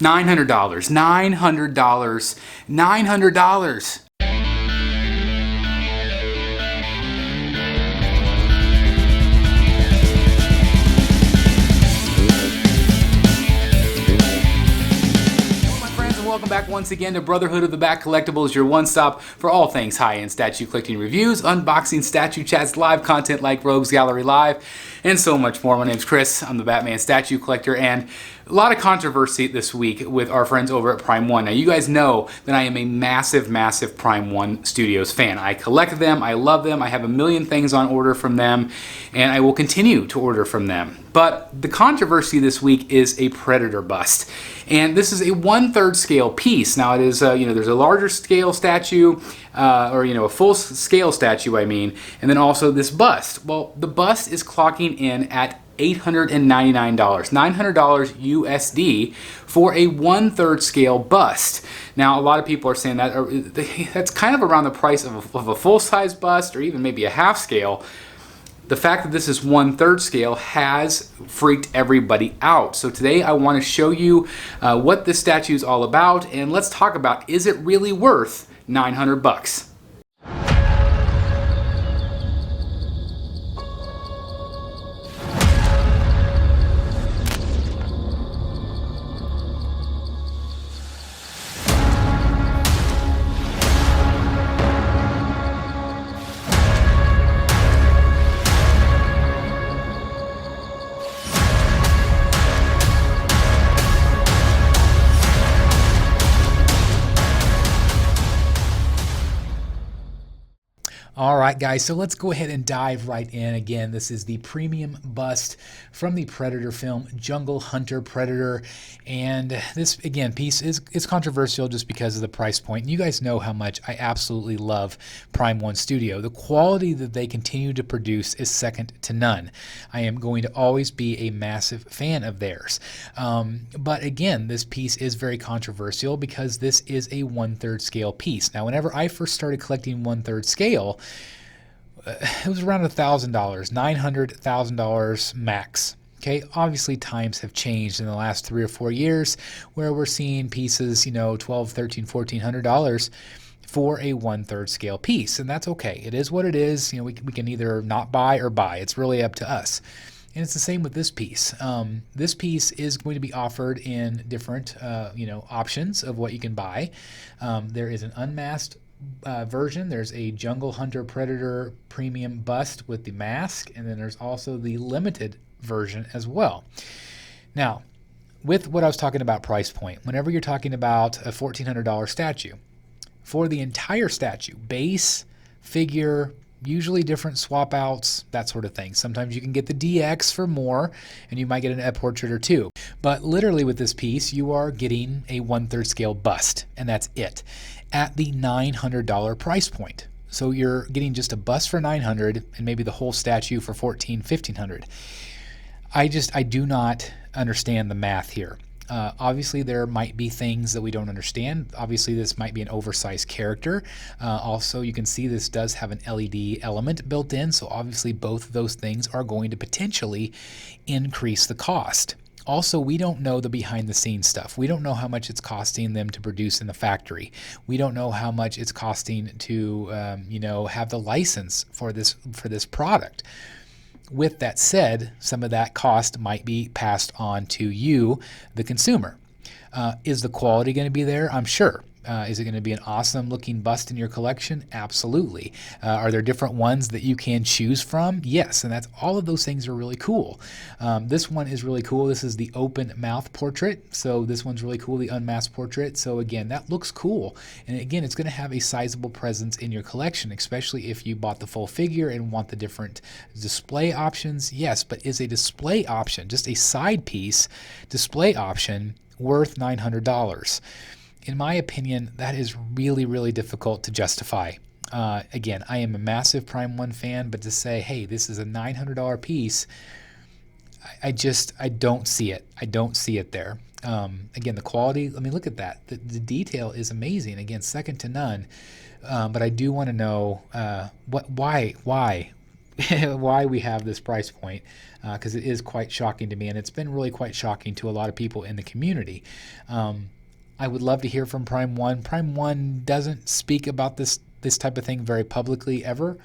$900. $900. $900. Welcome back once again to Brotherhood of the Back Collectibles, your one stop for all things high-end statue collecting reviews, unboxing, statue chats, live content like Rogues Gallery Live, and so much more. My name's Chris. I'm the Batman statue collector, and a lot of controversy this week with our friends over at Prime One. Now, you guys know that I am a massive, massive Prime One Studios fan. I collect them, I love them, I have a million things on order from them, and I will continue to order from them. But the controversy this week is a Predator bust. And this is a 1/3 scale piece. Now it is, there's a larger scale statue, or a full scale statue, I mean, and then also this bust. Well, the bust is clocking in at $899, $900 USD for a 1/3 scale bust. Now, a lot of people are saying that that's kind of around the price of a full-size bust, or even maybe a half scale. The fact that this is 1/3 scale has freaked everybody out. So today I want to show you what this statue is all about, and let's talk about, is it really worth $900? All right, guys, so let's go ahead and dive right in. Again, this is the premium bust from the Predator film, Jungle Hunter Predator. And this, again, piece is controversial just because of the price point. You guys know how much I absolutely love Prime One Studio. The quality that they continue to produce is second to none. I am going to always be a massive fan of theirs. But again, this piece is very controversial because this is a 1/3 scale piece. Now, whenever I first started collecting 1/3 scale, it was around $1,000, $900,000 max. Okay, obviously times have changed in the last 3 or 4 years, where we're seeing pieces, $1,200, $1,300, $1,400 for a 1/3 scale piece, and that's okay. It is what it is. We can either not buy or buy. It's really up to us. And it's the same with this piece. This piece is going to be offered in different, options of what you can buy. There is an unmasked version. There's a Jungle Hunter Predator premium bust with the mask, and then there's also the limited version as well. Now, with what I was talking about price point, whenever you're talking about a $1,400 statue, for the entire statue, base, figure, usually different swap outs, that sort of thing. Sometimes you can get the DX for more, and you might get a portrait or two. But literally with this piece, you are getting a 1/3 scale bust, and that's it, at the $900 price point. So you're getting just a bust for $900 and maybe the whole statue for $1,400, $1,500. I do not understand the math here. Obviously, there might be things that we don't understand. Obviously, this might be an oversized character. Also, you can see this does have an LED element built in, so obviously both of those things are going to potentially increase the cost. Also, we don't know the behind-the-scenes stuff. We don't know how much it's costing them to produce in the factory. We don't know how much it's costing to, have the license for this product. With that said, some of that cost might be passed on to you, the consumer. Is the quality going to be there? I'm sure. Is it going to be an awesome looking bust in your collection? Absolutely. Are there different ones that you can choose from? Yes, and all of those things are really cool. This one is really cool. This is the open mouth portrait. So this one's really cool, the unmasked portrait. So again, that looks cool. And again, it's going to have a sizable presence in your collection, especially if you bought the full figure and want the different display options. Yes, but is a display option, just a side piece display option, worth $900? In my opinion, that is really, really difficult to justify. Again, I am a massive Prime One fan, but to say, hey, this is a $900 piece, I don't see it. I don't see it there. Again, the quality, look at that. The detail is amazing. Again, second to none. But I do want to know why why we have this price point, because it is quite shocking to me, and it's been really quite shocking to a lot of people in the community. I would love to hear from Prime One. Prime One doesn't speak about this type of thing very publicly ever,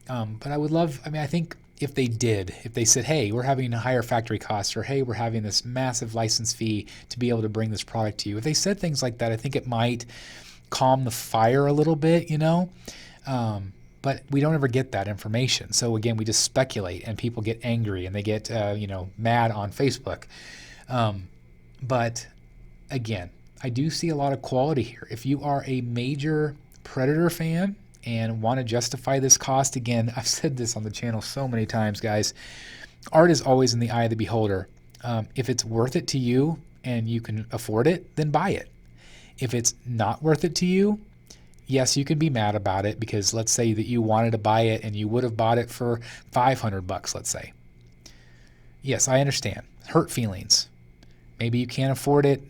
but I would love. I mean, I think if they did, if they said, hey, we're having a higher factory cost, or hey, we're having this massive license fee to be able to bring this product to you, if they said things like that, I think it might calm the fire a little bit, you know. But we don't ever get that information. So again, we just speculate, and people get angry, and they get mad on Facebook. But again, I do see a lot of quality here. If you are a major Predator fan and want to justify this cost, again, I've said this on the channel so many times, guys. Art is always in the eye of the beholder. If it's worth it to you and you can afford it, then buy it. If it's not worth it to you, yes, you can be mad about it, because let's say that you wanted to buy it and you would have bought it for $500, let's say. Yes, I understand. Hurt feelings. Maybe you can't afford it.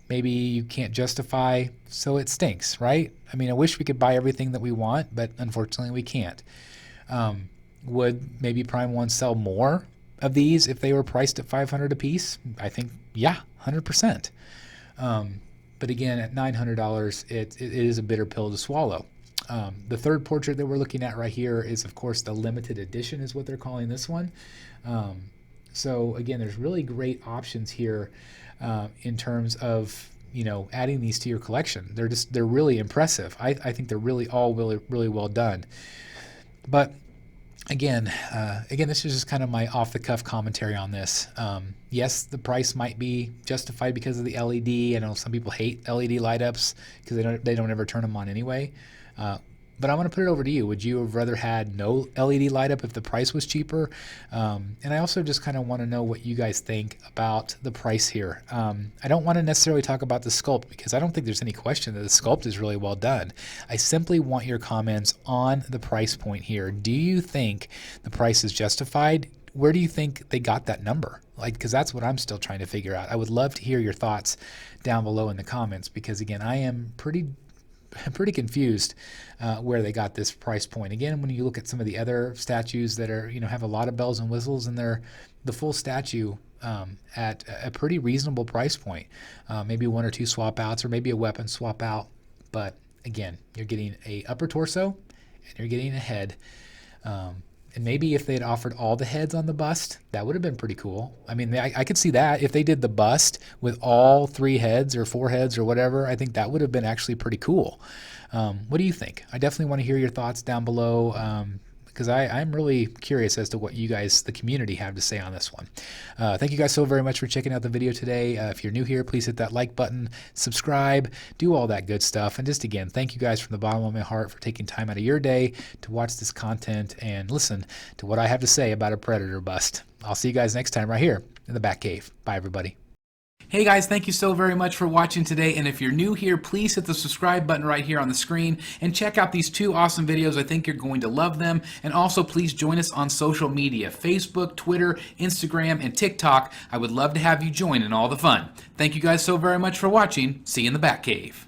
Maybe you can't justify, so it stinks, right? I mean, I wish we could buy everything that we want, but unfortunately we can't. Would maybe Prime One sell more of these if they were priced at $500 a piece? I think, yeah, 100%. But again, at $900, it is a bitter pill to swallow. The third portrait that we're looking at right here is, of course, the limited edition is what they're calling this one. So again, there's really great options here in terms of adding these to your collection. They're really impressive. I think they're really all really well done. But again, this is just kind of my off-the-cuff commentary on this. Yes, the price might be justified because of the LED. I know some people hate LED light-ups because they don't ever turn them on anyway. But I'm going to put it over to you. Would you have rather had no LED light-up if the price was cheaper? And I also just kind of want to know what you guys think about the price here. I don't want to necessarily talk about the sculpt, because I don't think there's any question that the sculpt is really well done. I simply want your comments on the price point here. Do you think the price is justified? Where do you think they got that number? Because that's what I'm still trying to figure out. I would love to hear your thoughts down below in the comments, because again, I am pretty confused where they got this price point. Again, when you look at some of the other statues that are have a lot of bells and whistles, and they're the full statue at a pretty reasonable price point. Maybe one or two swap outs, or maybe a weapon swap out. But again, you're getting a upper torso and you're getting a head. And maybe if they'd offered all the heads on the bust, that would have been pretty cool. I mean, I could see that. If they did the bust with all 3 heads or 4 heads or whatever, I think that would have been actually pretty cool. What do you think? I definitely want to hear your thoughts down below, because I'm really curious as to what you guys, the community, have to say on this one. Thank you guys so very much for checking out the video today. If you're new here, please hit that like button, subscribe, do all that good stuff. And just again, thank you guys from the bottom of my heart for taking time out of your day to watch this content and listen to what I have to say about a Predator bust. I'll see you guys next time right here in the Batcave. Bye, everybody. Hey guys, thank you so very much for watching today, and if you're new here, please hit the subscribe button right here on the screen and check out these 2 awesome videos. I think you're going to love them. And also please join us on social media: Facebook, Twitter, Instagram, and TikTok. I would love to have you join in all the fun. Thank you guys so very much for watching. See you in the Batcave.